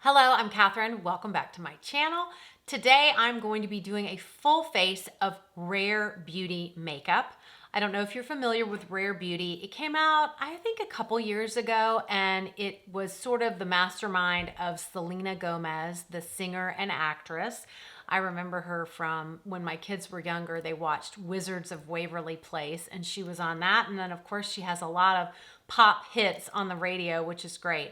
Hello, I'm Catherine. Welcome back to my channel. Today I'm going to be doing a full face of Rare Beauty makeup. I don't know if you're familiar with Rare Beauty. It came out, I think, a couple years ago, and it was sort of the mastermind of Selena Gomez, the singer and actress. I remember her from when my kids were younger. They watched Wizards of Waverly Place, and she was on that. And then, of course, she has a lot of pop hits on the radio, which is great.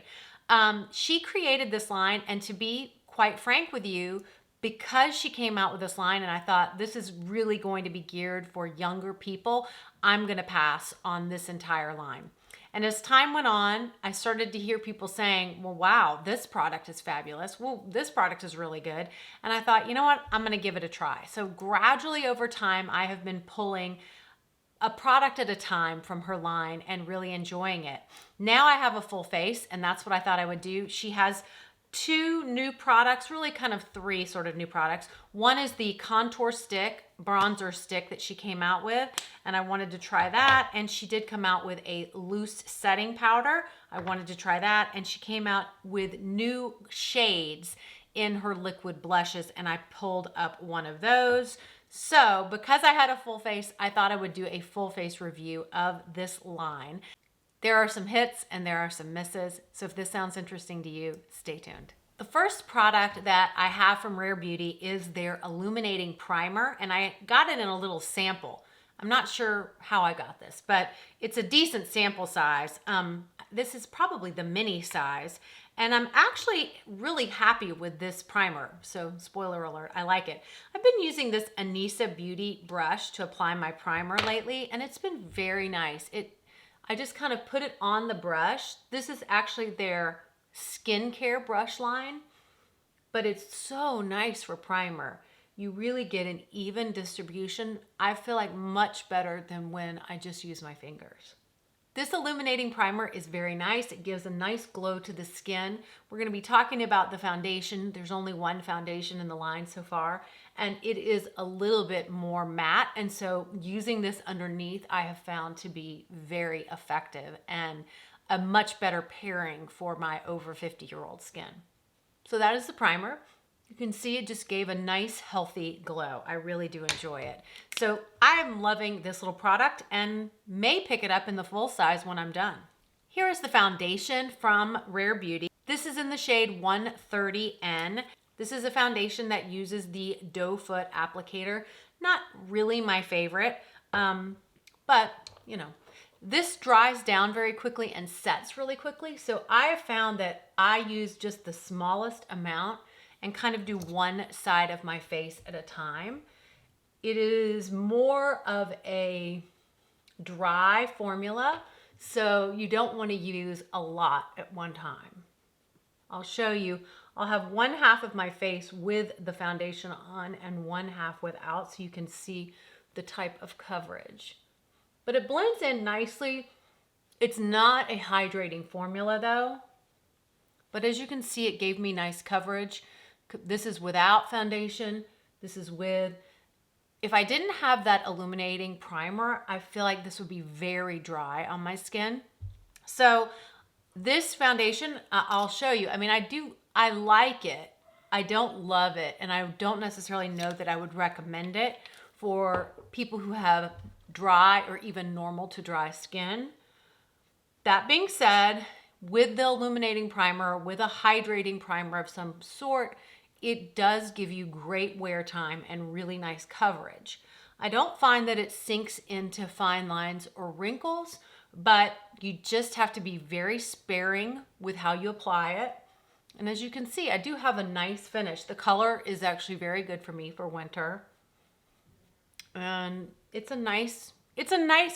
She created this line, and to be quite frank with you, because she came out with this line and I thought this is really going to be geared for younger people, I'm going to pass on this entire line. And as time went on, I started to hear people saying, well, wow, this product is fabulous. Well, this product is really good. And I thought, you know what? I'm going to give it a try. So gradually over time, I have been pulling a product at a time from her line and really enjoying it. Now I have a full face, and that's what I thought I would do. She has two new products, really kind of three sort of new products. One is the contour stick, bronzer stick that she came out with, and I wanted to try that. And she did come out with a loose setting powder. I wanted to try that. And she came out with new shades in her liquid blushes, and I pulled up one of those. So because I had a full face, I thought I would do a full face review of this line. There are some hits and there are some misses. So if this sounds interesting to you, stay tuned. The first product that I have from Rare Beauty is their illuminating primer, and I got it in a little sample. I'm not sure how I got this, but it's a decent sample size. This is probably the mini size, and I'm actually really happy with this primer. So spoiler alert, I like it. I've been using this Anissa Beauty brush to apply my primer lately, and it's been very nice. I just kind of put it on the brush. This is actually their skincare brush line, but it's so nice for primer. You really get an even distribution. I feel like much better than when I just use my fingers. This illuminating primer is very nice. It gives a nice glow to the skin. We're going to be talking about the foundation. There's only one foundation in the line so far, and it is a little bit more matte. And so using this underneath, I have found to be very effective and a much better pairing for my over 50-year-old skin. So that is the primer. You can see it just gave a nice, healthy glow. I really do enjoy it. So I am loving this little product and may pick it up in the full size when I'm done. Here is the foundation from Rare Beauty. This is in the shade 130N. This is a foundation that uses the doe foot applicator. Not really my favorite, but you know, this dries down very quickly and sets really quickly. So I have found that I use just the smallest amount and kind of do one side of my face at a time. It is more of a dry formula, so you don't want to use a lot at one time. I'll show you. I'll have one half of my face with the foundation on and one half without, so you can see the type of coverage. But it blends in nicely. It's not a hydrating formula though, but as you can see, it gave me nice coverage. This is without foundation. This is with. If I didn't have that illuminating primer, I feel like this would be very dry on my skin. So this foundation, I'll show you. I mean, I like it. I don't love it. And I don't necessarily know that I would recommend it for people who have dry or even normal to dry skin. That being said, with the illuminating primer, with a hydrating primer of some sort, it does give you great wear time and really nice coverage. I don't find that it sinks into fine lines or wrinkles, but you just have to be very sparing with how you apply it. And as you can see, I do have a nice finish. The color is actually very good for me for winter. And it's a nice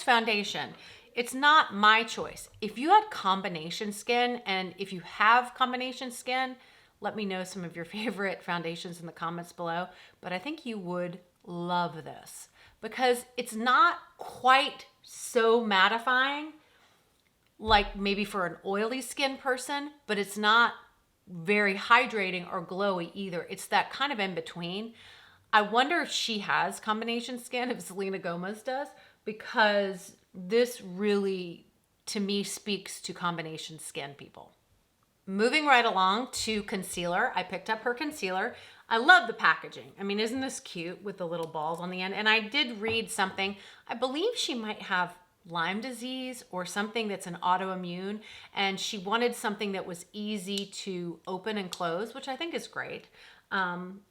foundation. It's not my choice. If you had combination skin, and if you have combination skin, let me know some of your favorite foundations in the comments below. But I think you would love this because it's not quite so mattifying like maybe for an oily skin person, but it's not very hydrating or glowy either. It's that kind of in between. I wonder if she has combination skin, if Selena Gomez does, because this really, to me, speaks to combination skin people. Moving right along to concealer. I picked up her concealer. I love the packaging. I mean, isn't this cute with the little balls on the end? And I did read something. I believe she might have Lyme disease or something that's an autoimmune, and she wanted something that was easy to open and close, which I think is great.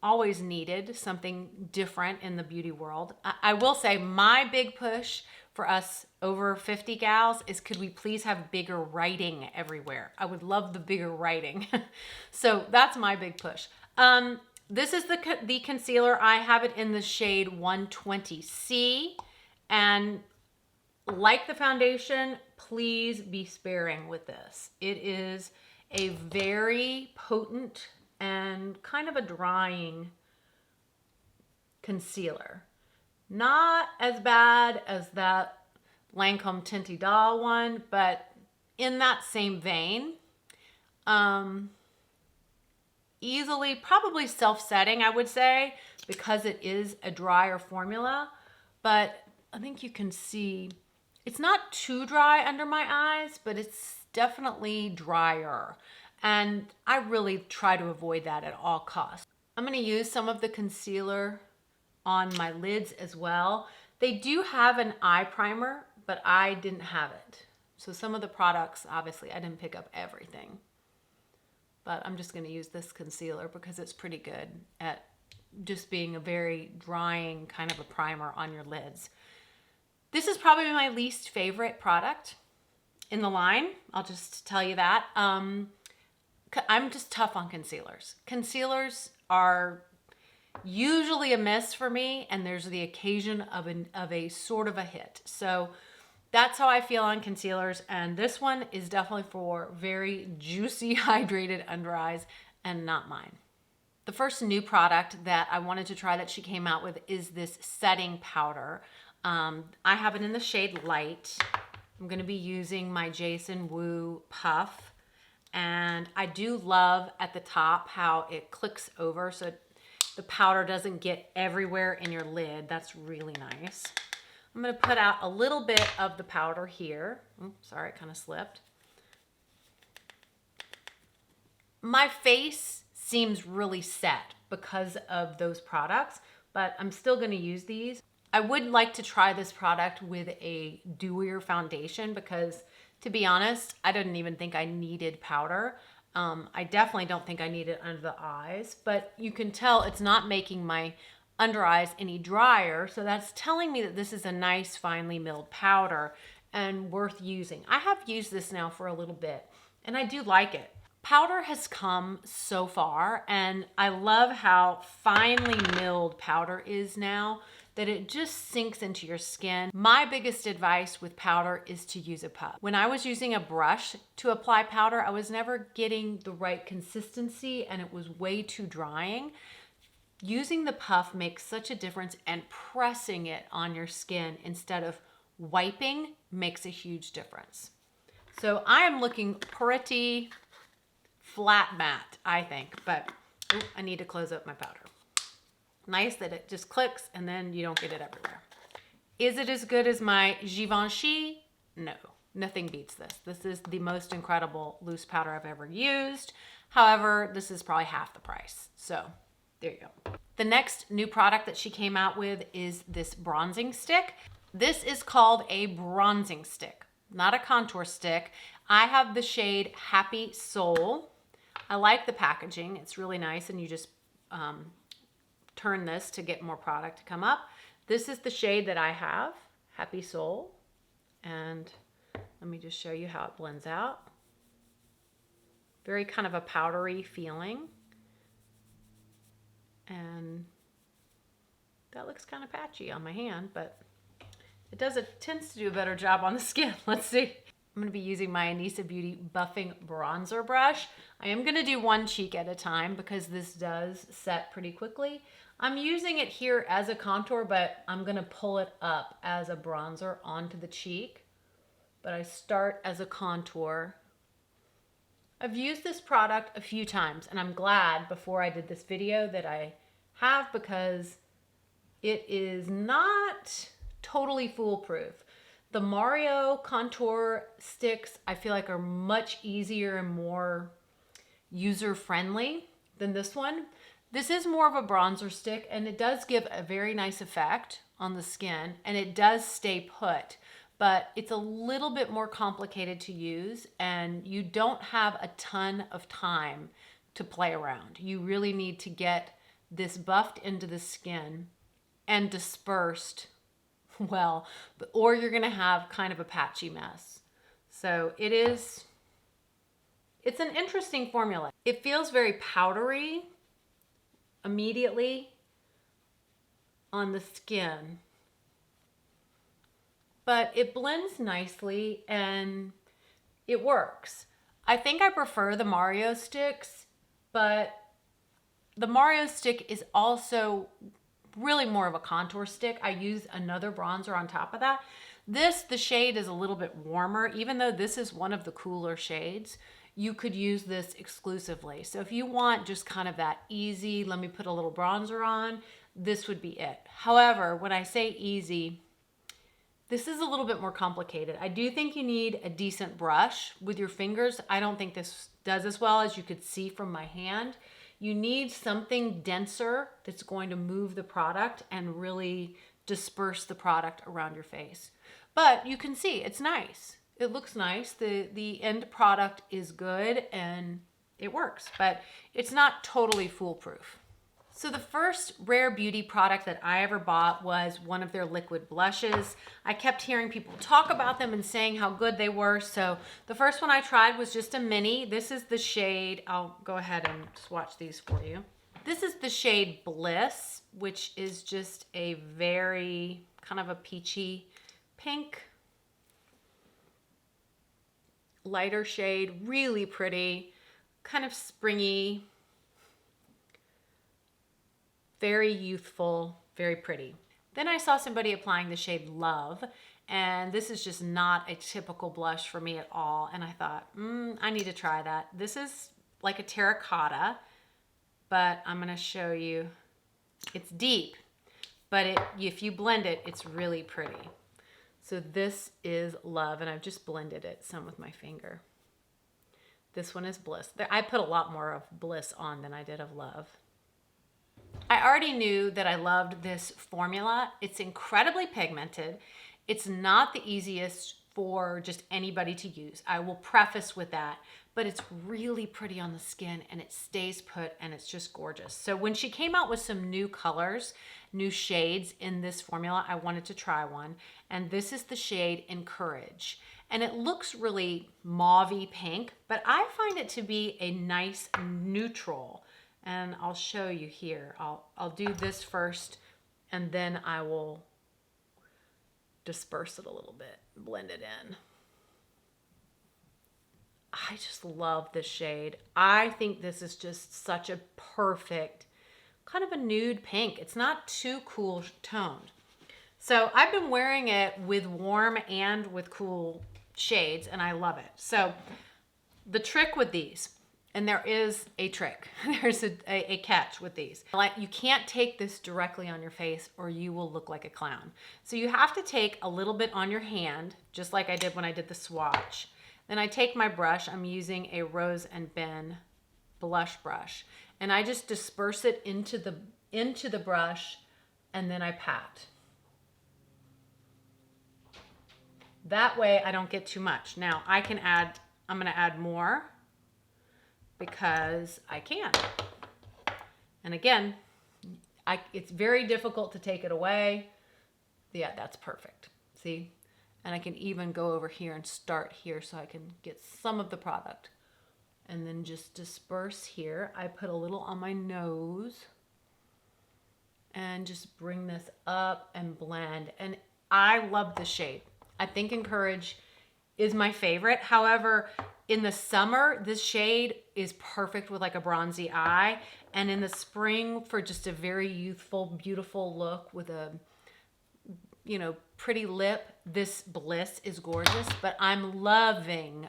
Always needed something different in the beauty world. I will say my big push for us over 50 gals is, could we please have bigger writing everywhere? I would love the bigger writing. So that's my big push. This is the concealer. I have it in the shade 120C, and like the foundation, please be sparing with this. It is a very potent and kind of a drying concealer. Not as bad as that Lancome Tinty Doll one, but in that same vein. Easily, probably self-setting, I would say, because it is a drier formula. But I think you can see it's not too dry under my eyes, but it's definitely drier. And I really try to avoid that at all costs. I'm going to use some of the concealer on my lids as well. They do have an eye primer, but I didn't have it. So some of the products, obviously, I didn't pick up everything. But I'm just going to use this concealer because it's pretty good at just being a very drying kind of a primer on your lids. This is probably my least favorite product in the line. I'll just tell you that. I'm just tough on concealers. Concealers are usually a miss for me, and there's the occasion of a sort of a hit. So that's how I feel on concealers, and this one is definitely for very juicy, hydrated under eyes, and not mine. The first new product that I wanted to try that she came out with is this setting powder. I have it in the shade Light. I'm going to be using my Jason Wu Puff, and I do love at the top how it clicks over so the powder doesn't get everywhere in your lid. That's really nice. I'm going to put out a little bit of the powder here. Oops, sorry, it kind of slipped. My face seems really set because of those products, but I'm still going to use these. I would like to try this product with a dewier foundation because, to be honest, I didn't even think I needed powder. I definitely don't think I need it under the eyes, but you can tell it's not making my under eyes any drier, so that's telling me that this is a nice finely milled powder and worth using. I have used this now for a little bit, and I do like it. Powder has come so far, and I love how finely milled powder is now that it just sinks into your skin. My biggest advice with powder is to use a puff. When I was using a brush to apply powder, I was never getting the right consistency, and it was way too drying. Using the puff makes such a difference, and pressing it on your skin instead of wiping makes a huge difference. So I am looking pretty flat matte, I think, but I need to close up my powder. Nice that it just clicks and then you don't get it everywhere. Is it as good as my Givenchy? No, nothing beats this. This is the most incredible loose powder I've ever used. However, this is probably half the price. So there you go. The next new product that she came out with is this bronzing stick. This is called a bronzing stick, not a contour stick. I have the shade Happy Soul. I like the packaging. It's really nice, and you just turn this to get more product to come up. This is the shade that I have, Happy Soul. And let me just show you how it blends out. Very kind of a powdery feeling. And that looks kind of patchy on my hand, but it tends to do a better job on the skin. Let's see. I'm going to be using my Anissa Beauty Buffing Bronzer Brush. I am going to do one cheek at a time because this does set pretty quickly. I'm using it here as a contour, but I'm going to pull it up as a bronzer onto the cheek. But I start as a contour. I've used this product a few times, and I'm glad before I did this video that I have, because it is not totally foolproof. The Mario contour sticks, I feel like, are much easier and more user-friendly than this one. This is more of a bronzer stick, and it does give a very nice effect on the skin, and it does stay put, but it's a little bit more complicated to use, and you don't have a ton of time to play around. You really need to get this buffed into the skin and dispersed well, or you're gonna have kind of a patchy mess. So it's an interesting formula. It feels very powdery immediately on the skin, but it blends nicely and it works. I think I prefer the Mario sticks, but the Mario stick is also really more of a contour stick. I use another bronzer on top of that. The shade is a little bit warmer. Even though this is one of the cooler shades, you could use this exclusively. So if you want just kind of that easy, let me put a little bronzer on, this would be it. However, when I say easy, this is a little bit more complicated. I do think you need a decent brush with your fingers. I don't think this does as well as you could see from my hand. You need something denser that's going to move the product and really disperse the product around your face. But you can see it's nice. It looks nice. The end product is good and it works, but it's not totally foolproof. So the first Rare Beauty product that I ever bought was one of their liquid blushes. I kept hearing people talk about them and saying how good they were. So the first one I tried was just a mini. This is the shade, I'll go ahead and swatch these for you. This is the shade Bliss, which is just a very kind of a peachy pink. Lighter shade, really pretty, kind of springy, very youthful, very pretty. Then I saw somebody applying the shade Love, and this is just not a typical blush for me at all. And I thought, I need to try that. This is like a terracotta, but I'm gonna show you. It's deep, but if you blend it, it's really pretty. So this is Love, and I've just blended it some with my finger. This one is Bliss. I put a lot more of Bliss on than I did of Love. I already knew that I loved this formula. It's incredibly pigmented. It's not the easiest for just anybody to use. I will preface with that, but it's really pretty on the skin and it stays put and it's just gorgeous. So when she came out with some new colors, new shades in this formula, I wanted to try one. And this is the shade Encourage. And it looks really mauvey pink, but I find it to be a nice neutral. And I'll show you here. I'll do this first and then I will disperse it a little bit, blend it in. I just love this shade. I think this is just such a perfect kind of a nude pink. It's not too cool toned. So I've been wearing it with warm and with cool shades and I love it. So the trick with these, and there is a trick, there's a catch with these. Like, you can't take this directly on your face or you will look like a clown. So you have to take a little bit on your hand, just like I did when I did the swatch. Then I take my brush, I'm using a Rose and Ben blush brush, and I just disperse it into the brush and then I pat. That way I don't get too much. Now I'm gonna add more because I can. And again, it's very difficult to take it away. Yeah, that's perfect. See? And I can even go over here and start here so I can get some of the product. And then just disperse here. I put a little on my nose and just bring this up and blend. And I love the shade. I think Encourage is my favorite. However, in the summer, this shade is perfect with like a bronzy eye. And in the spring, for just a very youthful, beautiful look with a, pretty lip, this Bliss is gorgeous. But I'm loving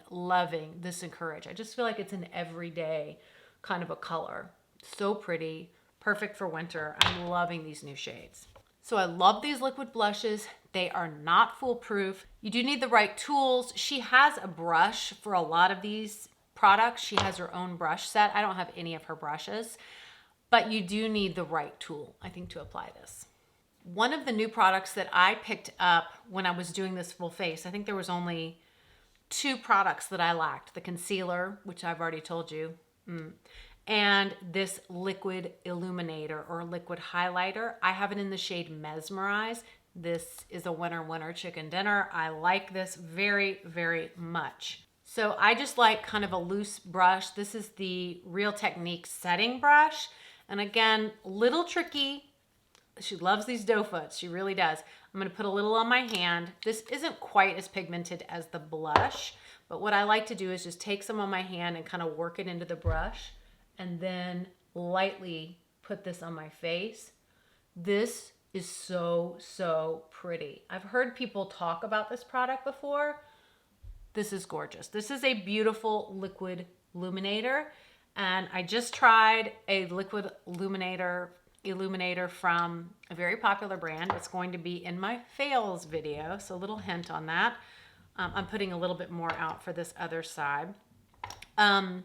this Encourage. I just feel like it's an everyday kind of a color. So pretty, perfect for winter. I'm loving these new shades. So I love these liquid blushes. They are not foolproof. You do need the right tools. She has a brush for a lot of these products. She has her own brush set. I don't have any of her brushes, but you do need the right tool, I think, to apply this. One of the new products that I picked up when I was doing this full face, I think there was only 2 products that I lacked. The concealer, which I've already told you, and this liquid illuminator or liquid highlighter. I have it in the shade Mesmerize. This is a winner chicken dinner. I like this very, very much. So I just like kind of a loose brush. This is the Real Techniques setting brush. And again, little tricky. She loves these doe foots. She really does. I'm going to put a little on my hand. This isn't quite as pigmented as the blush, but what I like to do is just take some on my hand and kind of work it into the brush and then lightly put this on my face. This is so, so pretty. I've heard people talk about this product before. This is gorgeous. This is a beautiful liquid illuminator, and I just tried a liquid illuminator from a very popular brand. It's going to be in my fails video, so a little hint on that. I'm putting a little bit more out for this other side. And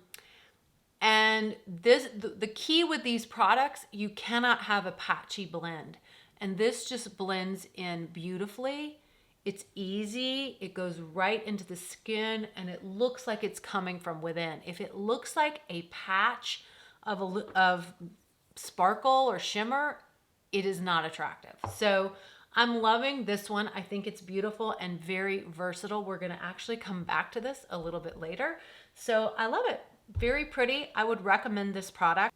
the key with these products, you cannot have a patchy blend. And this just blends in beautifully. It's easy, it goes right into the skin, and it looks like it's coming from within. If it looks like a patch of sparkle or shimmer, it is not attractive. So I'm loving this one. I think it's beautiful and very versatile. We're gonna actually come back to this a little bit later. So I love it, very pretty. I would recommend this product.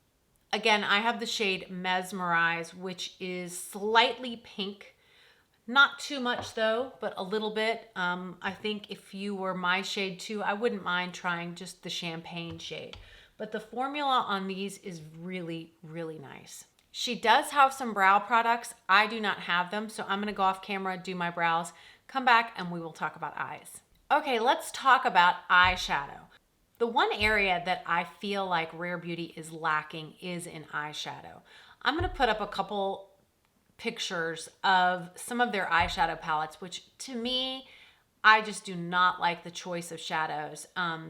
Again, I have the shade Mesmerize, which is slightly pink. Not too much though, but a little bit. I think if you were my shade too, I wouldn't mind trying just the champagne shade. But the formula on these is really, really nice. She does have some brow products. I do not have them, so I'm gonna go off camera, do my brows, come back, and we will talk about eyes. Okay, let's talk about eyeshadow. The one area that I feel like Rare Beauty is lacking is in eyeshadow. I'm gonna put up a couple pictures of some of their eyeshadow palettes, which to me, I just do not like the choice of shadows.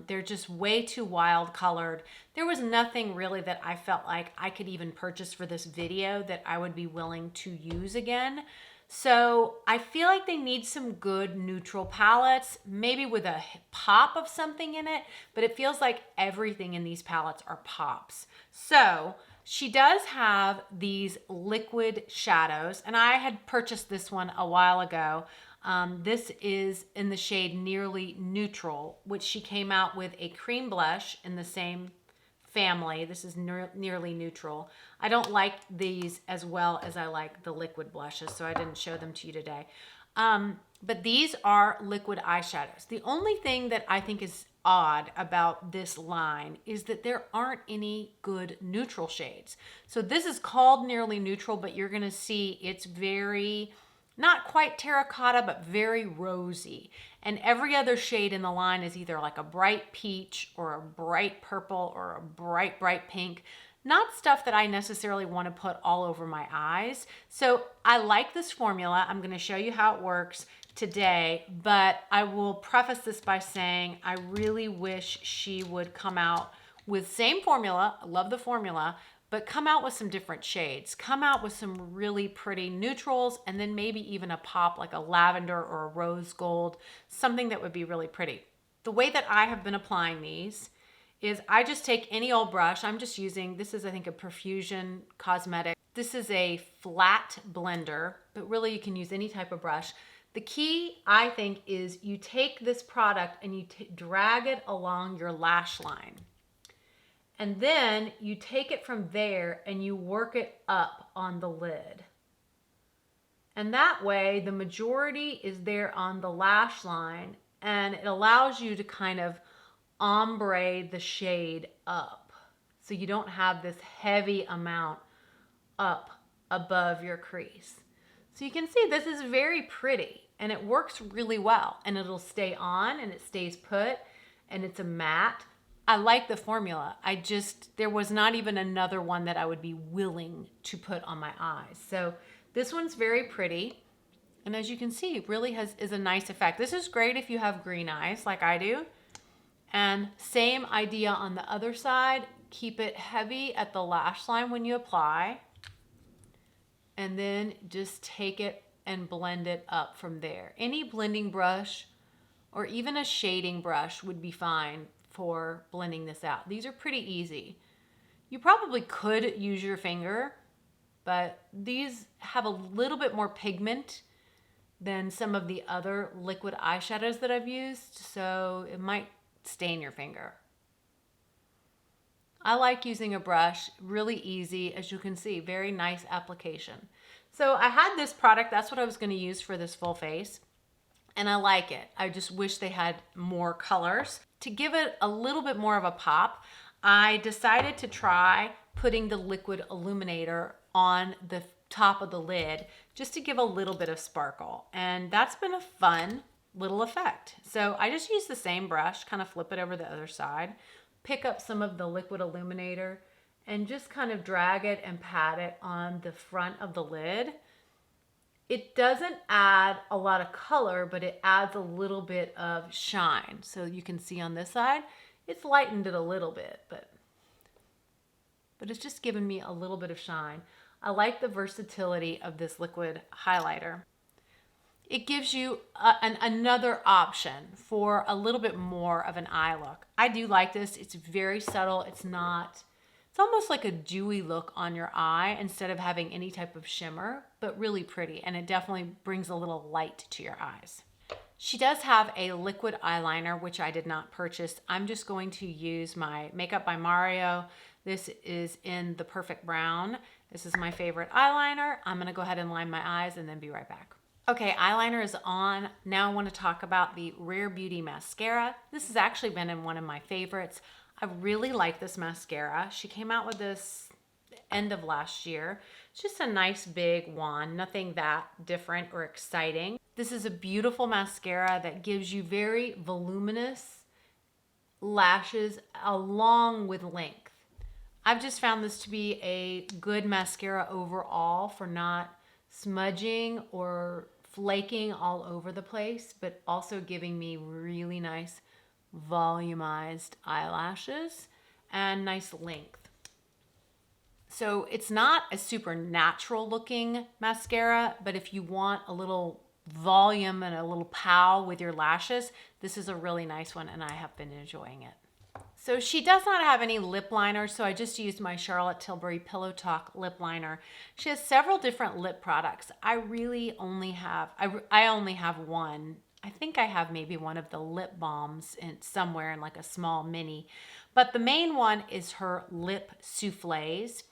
They're just way too wild colored. There was nothing really that I felt like I could even purchase for this video that I would be willing to use again. So I feel like they need some good neutral palettes, maybe with a pop of something in it, but it feels like everything in these palettes are pops. So she does have these liquid shadows, and I had purchased this one a while ago. This is in the shade Nearly Neutral, which she came out with a cream blush in the same family. This is Nearly Neutral. I don't like these as well as I like the liquid blushes, so I didn't show them to you today. But these are liquid eyeshadows. The only thing that I think is odd about this line is that there aren't any good neutral shades. So this is called Nearly Neutral, but you're gonna see it's very, not quite terracotta, but very rosy. And every other shade in the line is either like a bright peach or a bright purple or a bright, bright pink. Not stuff that I necessarily want to put all over my eyes. So I like this formula. I'm going to show you how it works today, but I will preface this by saying I really wish she would come out with same formula. I love the formula, but come out with some different shades. Come out with some really pretty neutrals, and then maybe even a pop like a lavender or a rose gold, something that would be really pretty. The way that I have been applying these is I just take any old brush. I'm just using, this is I think a Profusion Cosmetic. This is a flat blender, but really you can use any type of brush. The key, I think, is you take this product and you drag it along your lash line. And then you take it from there and you work it up on the lid. And that way the majority is there on the lash line, and it allows you to kind of ombre the shade up. So you don't have this heavy amount up above your crease. So you can see this is very pretty and it works really well, and it'll stay on and it stays put, and it's a matte. I like the formula. There was not even another one that I would be willing to put on my eyes. So this one's very pretty. And as you can see, it really is a nice effect. This is great if you have green eyes like I do. And same idea on the other side. Keep it heavy at the lash line when you apply. And then just take it and blend it up from there. Any blending brush or even a shading brush would be fine for blending this out. These are pretty easy. You probably could use your finger, but these have a little bit more pigment than some of the other liquid eyeshadows that I've used, so it might stain your finger. I like using a brush, really easy, as you can see, very nice application. So I had this product, that's what I was gonna use for this full face, and I like it. I just wish they had more colors. To give it a little bit more of a pop, I decided to try putting the liquid illuminator on the top of the lid just to give a little bit of sparkle. And that's been a fun little effect. So I just use the same brush, kind of flip it over the other side, pick up some of the liquid illuminator and just kind of drag it and pat it on the front of the lid. It doesn't add a lot of color, but it adds a little bit of shine. So you can see on this side, it's lightened it a little bit, but it's just given me a little bit of shine. I like the versatility of this liquid highlighter. It gives you another option for a little bit more of an eye look. I do like this. It's very subtle. It's almost like a dewy look on your eye instead of having any type of shimmer, but really pretty. And it definitely brings a little light to your eyes. She does have a liquid eyeliner, which I did not purchase. I'm just going to use my Makeup by Mario. This is in the Perfect Brown. This is my favorite eyeliner. I'm gonna go ahead and line my eyes and then be right back. Okay, eyeliner is on. Now I want to talk about the Rare Beauty mascara. This has actually been in one of my favorites. I really like this mascara. She came out with this end of last year. It's just a nice big wand, nothing that different or exciting. This is a beautiful mascara that gives you very voluminous lashes along with length. I've just found this to be a good mascara overall for not smudging or flaking all over the place, but also giving me really nice volumized eyelashes and nice length. So it's not a super natural looking mascara, but if you want a little volume and a little pow with your lashes, this is a really nice one and I have been enjoying it. So she does not have any lip liner, so I just used my Charlotte Tilbury Pillow Talk lip liner. She has several different lip products. I only have one. I think I have maybe one of the lip balms somewhere in like a small mini, but the main one is her lip soufflés.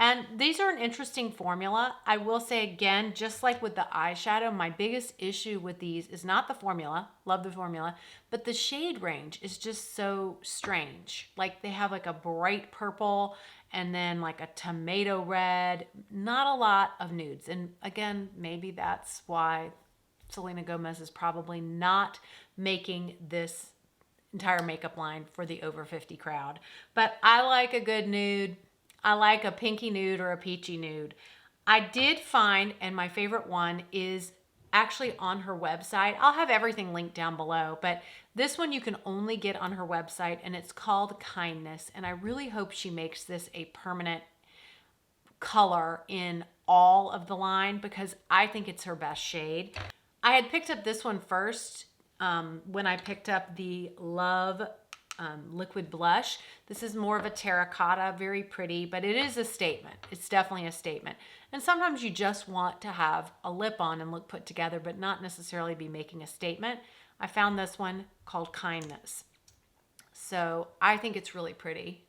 And these are an interesting formula. I will say again, just like with the eyeshadow, my biggest issue with these is not the formula, love the formula, but the shade range is just so strange. Like they have like a bright purple and then like a tomato red, not a lot of nudes. And again, maybe that's why Selena Gomez is probably not making this entire makeup line for the over 50 crowd. But I like a good nude. I like a pinky nude or a peachy nude. I did find, and my favorite one is actually on her website. I'll have everything linked down below, but this one you can only get on her website and it's called Kindness. And I really hope she makes this a permanent color in all of the line because I think it's her best shade. I had picked up this one first when I picked up the Love liquid blush. This is more of a terracotta, very pretty, but it is a statement. It's definitely a statement. And sometimes you just want to have a lip on and look put together, but not necessarily be making a statement. I found this one called Kindness. So I think it's really pretty.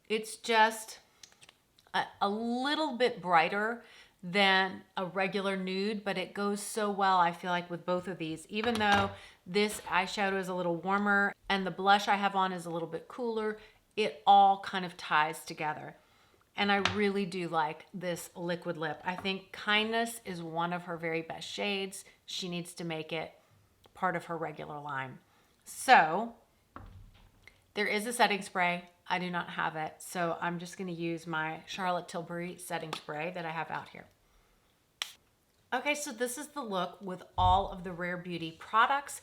It's just a little bit brighter than a regular nude, but it goes so well, I feel like, with both of these. Even though this eyeshadow is a little warmer and the blush I have on is a little bit cooler, it all kind of ties together. And I really do like this liquid lip. I think Kindness is one of her very best shades. She needs to make it part of her regular line. So there is a setting spray. I do not have it. So I'm just gonna use my Charlotte Tilbury setting spray that I have out here. Okay, so this is the look with all of the Rare Beauty products.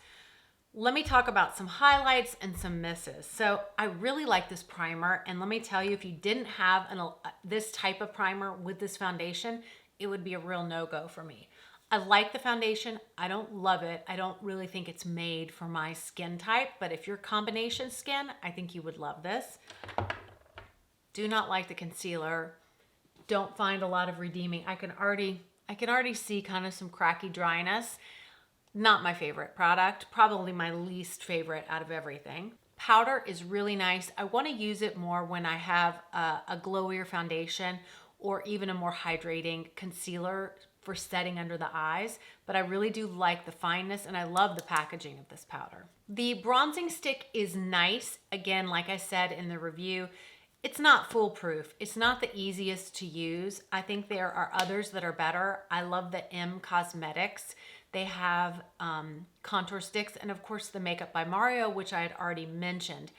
Let me talk about some highlights and some misses. So I really like this primer, and let me tell you, if you didn't have this type of primer with this foundation, it would be a real no-go for me. I like the foundation. I don't love it. I don't really think it's made for my skin type, but if you're combination skin, I think you would love this. Do not like the concealer. Don't find a lot of redeeming. I can already see kind of some cracky dryness. Not my favorite product, probably my least favorite out of everything. Powder is really nice. I want to use it more when I have a glowier foundation or even a more hydrating concealer for setting under the eyes, but I really do like the fineness and I love the packaging of this powder. The bronzing stick is nice. Again, like I said in the review, it's not foolproof. It's not the easiest to use. I think there are others that are better. I love the M Cosmetics. They have contour sticks and of course the Makeup by Mario, which I had already mentioned.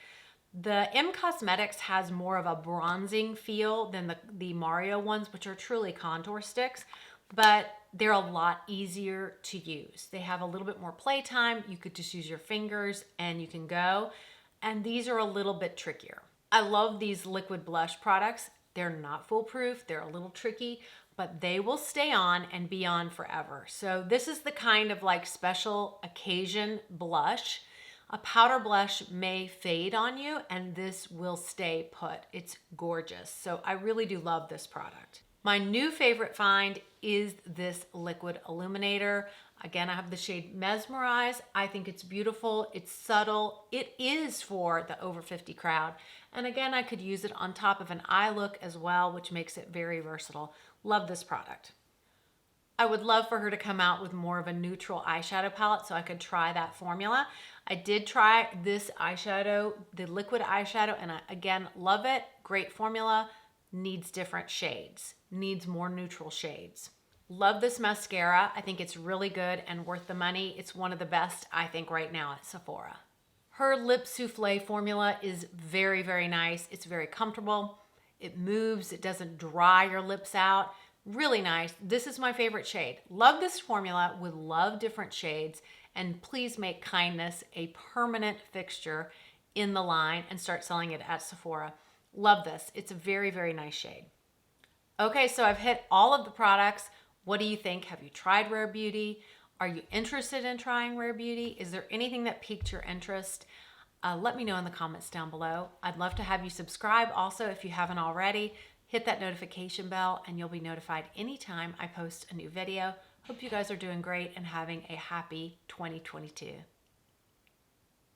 The M Cosmetics has more of a bronzing feel than the Mario ones, which are truly contour sticks, but they're a lot easier to use. They have a little bit more playtime. You could just use your fingers and you can go. And these are a little bit trickier. I love these liquid blush products. They're not foolproof. They're a little tricky, but they will stay on and be on forever. So this is the kind of like special occasion blush. A powder blush may fade on you and this will stay put. It's gorgeous. So I really do love this product. My new favorite find is this liquid illuminator. Again, I have the shade Mesmerize. I think it's beautiful. It's subtle. It is for the over 50 crowd. And again, I could use it on top of an eye look as well, which makes it very versatile. Love this product. I would love for her to come out with more of a neutral eyeshadow palette so I could try that formula. I did try this eyeshadow, the liquid eyeshadow, and I, again, love it. Great formula, needs different shades, needs more neutral shades. Love this mascara. I think it's really good and worth the money. It's one of the best, I think, right now at Sephora. Her Lip Souffle formula is very, very nice. It's very comfortable. It moves. It doesn't dry your lips out. Really nice. This is my favorite shade. Love this formula. Would love different shades. And please make Kindness a permanent fixture in the line and start selling it at Sephora. Love this. It's a very, very nice shade. Okay, so I've hit all of the products. What do you think? Have you tried Rare Beauty? Are you interested in trying Rare Beauty? Is there anything that piqued your interest? Let me know in the comments down below. I'd love to have you subscribe also if you haven't already. Hit that notification bell and you'll be notified anytime I post a new video. Hope you guys are doing great and having a happy 2022.